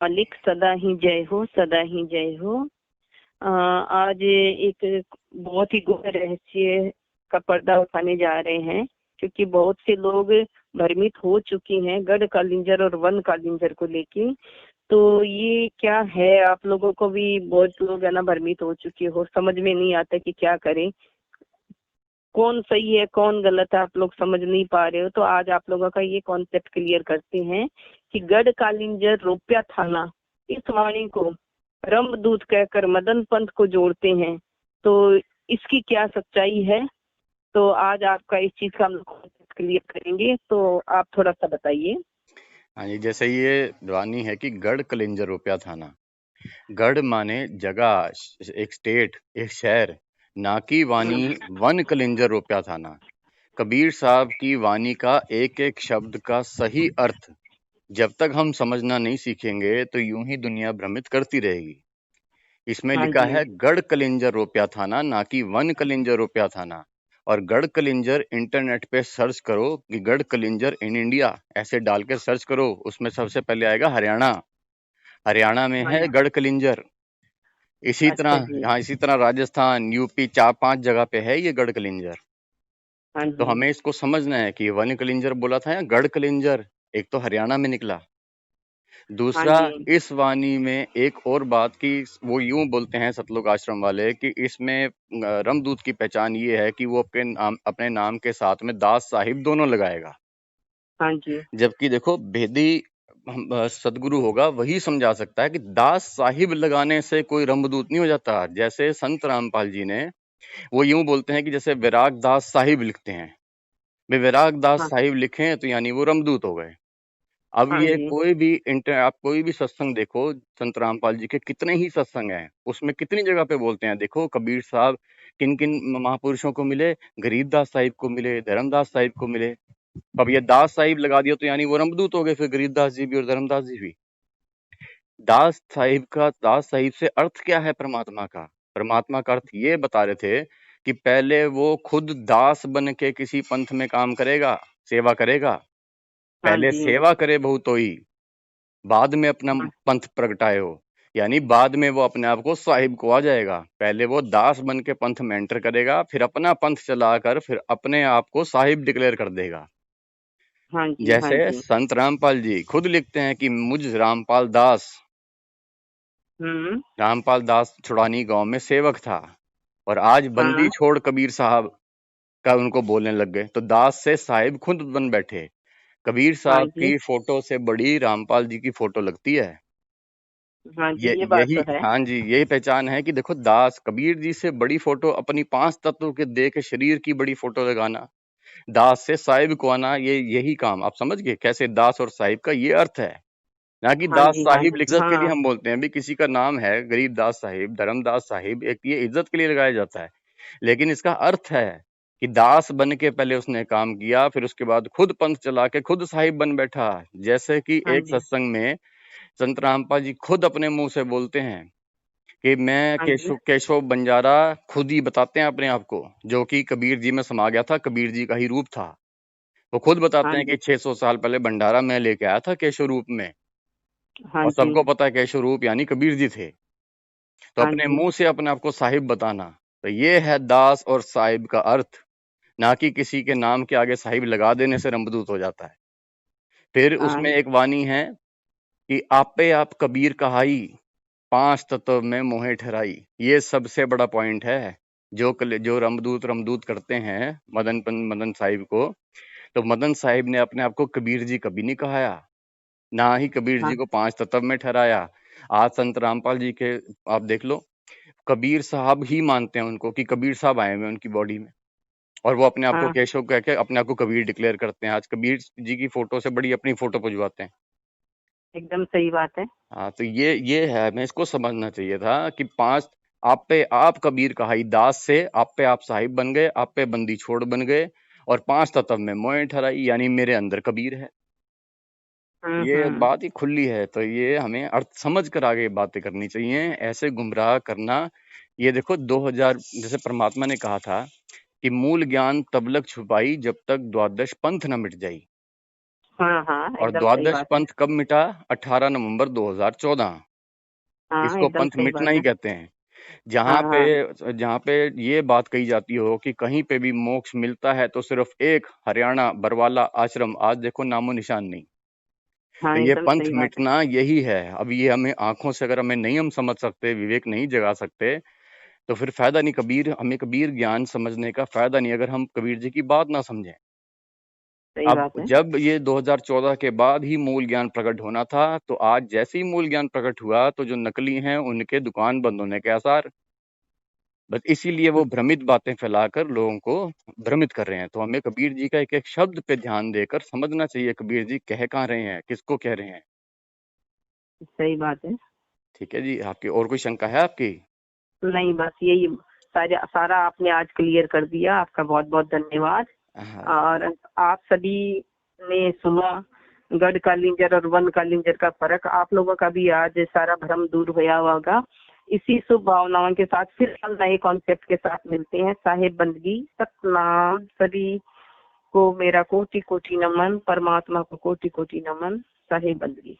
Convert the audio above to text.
मालिक सदा ही जय हो, सदा ही जय हो। आज एक बहुत ही गूढ़ रहस्य का पर्दा उठाने जा रहे हैं, क्योंकि बहुत से लोग भ्रमित हो चुके हैं गढ़ कालिंजर और वन कालिंजर को लेके। तो ये क्या है, आप लोगों को भी बहुत लोग है ना भ्रमित हो चुके हो, समझ में नहीं आता कि क्या करें, कौन सही है कौन गलत है, आप लोग समझ नहीं पा रहे हो। तो आज आप लोगों का ये कॉन्सेप्ट क्लियर करते हैं कि गढ़ कालिंजर रोप्या थाना, इस वाणी को रमदूत कहकर मदन पंथ को जोड़ते हैं। तो इसकी क्या सच्चाई है, तो आज आपका इस चीज का हम लोग कॉन्सेप्ट क्लियर करेंगे, तो आप थोड़ा सा बताइए। हाँ जी, जैसे ये वाणी है कि गढ़ कलिंजर रुपया थाना। गढ़ माने जगह, एक स्टेट, एक शहर, ना की वाणी वन कलिंजर रुपया थाना। कबीर साहब की वाणी का एक एक शब्द का सही अर्थ जब तक हम समझना नहीं सीखेंगे तो यूं ही दुनिया भ्रमित करती रहेगी। इसमें हाँ लिखा जी। है गढ़ कलिंजर रुपया थाना, ना कि वन कलिंजर रुपया थाना। और गढ़ कलिंजर इंटरनेट पे सर्च करो कि गढ़ कलिंजर इन इंडिया ऐसे डाल के सर्च करो, उसमें सबसे पहले आएगा हरियाणा। हरियाणा में हाँ है जी। गढ़ कलिंजर। इसी अच्छा तरह जी। यहाँ, इसी तरह राजस्थान, यूपी, 4-5 जगह पे है ये गढ़ कलिंजर। हाँ तो जी। हमें इसको समझना है कि वन कलिंजर बोला था या गढ़ कलिंजर, एक तो हरियाणा में निकला। हाँ दूसरा, जी। इस वाणी में एक और बात की, वो यूं बोलते हैं सतलोक आश्रम वाले कि इसमें रमदूत की पहचान ये है कि वो अपने नाम के साथ में दास साहिब दोनों लगाएगा। हाँ जी। जबकि देखो, भेदी सदगुरु होगा वही समझा सकता है कि दास साहिब लगाने से कोई रमदूत नहीं हो जाता। जैसे संत रामपाल जी ने, वो यूं बोलते हैं कि जैसे विराग दास साहिब लिखते हैं, वे विराग दास हाँ। साहिब लिखें तो यानी वो रमदूत हो गए। अब हाँ ये जी। आप कोई भी सत्संग देखो, संत रामपाल जी के कितने ही सत्संग हैं, उसमें कितनी जगह पे बोलते हैं। देखो कबीर साहब किन किन महापुरुषों को मिले, गरीबदास साहिब को मिले, धर्मदास साहिब को मिले। अब ये दास साहिब लगा दिया तो यानी वो रमदूत हो गए, फिर गरीबदास जी भी और धर्मदास जी भी। दास साहिब से अर्थ क्या है परमात्मा का? परमात्मा का अर्थ ये बता रहे थे कि पहले वो खुद दास बन के किसी पंथ में काम करेगा, सेवा करेगा। हाँ पहले जी। सेवा करे बहुतोई, बाद में अपना हाँ। पंथ प्रगटाए हो। यानी बाद में वो अपने आप को साहिब को आ जाएगा। पहले वो दास बन के पंथ में एंटर करेगा, फिर अपना पंथ चलाकर फिर अपने आप को साहिब डिक्लेयर कर देगा। हाँ जी। हाँ जैसे जी। संत रामपाल जी खुद लिखते हैं कि मुझ रामपाल दास, हम्म। रामपाल दास छुड़ानी गांव में सेवक था, और आज बंदी हाँ। छोड़ कबीर साहब का उनको बोलने लग गए, तो दास से साहिब खुद बन बैठे। कबीर हाँ साहब जी। की फोटो से बड़ी रामपाल जी की फोटो लगती है। हाँ ये जी, ये बात यही तो है। हाँ जी, यही पहचान है कि देखो, दास कबीर जी से बड़ी फोटो अपनी 5 तत्वों के दे के शरीर की बड़ी फोटो लगाना, दास से साहिब को आना, यही काम आप समझ गए कैसे दास और साहिब का ये अर्थ है। ना कि हाँ दास जी। हाँ साहिब जी। इज्जत के लिए हाँ। हम बोलते हैं भी, किसी का नाम है गरीब दास साहिब, धर्मदास साहिब, एक ये इज्जत के लिए लगाया जाता है। लेकिन इसका अर्थ है कि दास बन के पहले उसने काम किया, फिर उसके बाद खुद पंथ चला के खुद साहिब बन बैठा। जैसे कि हाँ एक जी। सत्संग में संत रामपाल जी खुद अपने मुंह से बोलते हैं कि मैं हाँ जी। केशव केशव बंजारा, खुद ही बताते हैं अपने आप को, जो कि कबीर जी में समा गया था, कबीर जी का ही रूप था। वो खुद हाँ बताते हैं जी। कि 600 साल पहले भंडारा मैं लेके आया था केशव रूप में। हाँ और जी। सबको पता है केशव रूप यानी कबीर जी थे। तो हाँ अपने जी। मुंह से अपने आप को साहिब बताना, तो ये है दास और साहिब का अर्थ। ना कि किसी के नाम के आगे साहिब लगा देने से रमदूत हो जाता है। फिर हाँ। उसमें एक वाणी है कि आपे आप कबीर कहाई, 5 तत्व में मोहे ठहराई। ये सबसे बड़ा पॉइंट है। जो रमदूत रमदूत करते हैं मदन साहिब को, तो मदन साहिब ने अपने आप को कबीर जी कभी नहीं कहाया, ना ही कबीर जी हाँ। को 5 तत्व में ठहराया। आज संत रामपाल जी के आप देख लो, कबीर साहब ही मानते हैं उनको कि कबीर साहब आए हुए हैं उनकी बॉडी में, और वो अपने आप को हाँ। केशव कह के अपने आप को कबीर डिक्लेयर करते हैं। आज कबीर जी की फोटो से बड़ी अपनी फोटो पुजवाते हैं। एकदम सही बात है। हाँ, तो ये है, हमें इसको समझना चाहिए था कि 5 आप पे आप कबीर कहाई, दास से आप पे आप साहिब बन गए, आप पे बंदी छोड़ बन गए, और 5 तत्व में मोह ठहराई यानी मेरे अंदर कबीर है। ये हम्म। बात ही खुली है, तो ये हमें अर्थ समझ कर आगे बातें करनी चाहिए, ऐसे गुमराह करना। ये देखो 2000, जैसे परमात्मा ने कहा था कि मूल ज्ञान तब लग छुपाई जब तक द्वादश पंथ न मिट जाई। हाँ हाँ, और एकदम सही द्वादश बात है। पंथ कब मिटा? 18 नवंबर 2014। हाँ, इसको एकदम पंथ सही मिटना बात ही है। कहते हैं। हाँ हाँ। जहाँ पे ये बात कही जाती हो कि कहीं पे भी मोक्ष मिलता है तो सिर्फ एक हरियाणा बरवाला आश्रम, आज देखो नामो निशान नहीं। हाँ, तो ये एकदम पंथ सही बात है। मिटना यही है। अब ये हमें आंखों से अगर हमें नहीं हम समझ सकते, विवेक नहीं जगा सकते, तो फिर फायदा नहीं। हमें कबीर ज्ञान समझने का फायदा नहीं अगर हम कबीर जी की बात ना समझें। सही अब बात है। जब ये 2014 के बाद ही मूल ज्ञान प्रकट होना था, तो आज जैसे ही मूल ज्ञान प्रकट हुआ तो जो नकली हैं उनके दुकान बंद होने के आसार। बस इसीलिए वो भ्रमित बातें फैलाकर लोगों को भ्रमित कर रहे हैं। तो हमें कबीर जी का एक एक शब्द पे ध्यान देकर समझना चाहिए कबीर जी कह कहाँ रहे हैं, किसको कह रहे हैं। सही बात है। ठीक है जी। आपकी और कोई शंका है आपकी? नहीं, बस यही सारा आपने आज क्लियर कर दिया। आपका बहुत बहुत धन्यवाद। हाँ। और आप सभी ने सुना गढ़ का लिंजर और वन का लिंजर का फर्क। आप लोगों का भी आज सारा भ्रम दूर हुआ होगा। इसी शुभ भावनाओं के साथ फिर हम नए कॉन्सेप्ट के साथ मिलते हैं। साहेब बंदगी, सतनाम। सभी को मेरा कोटि कोटि नमन। परमात्मा को कोटि कोटि नमन। साहेब बंदगी।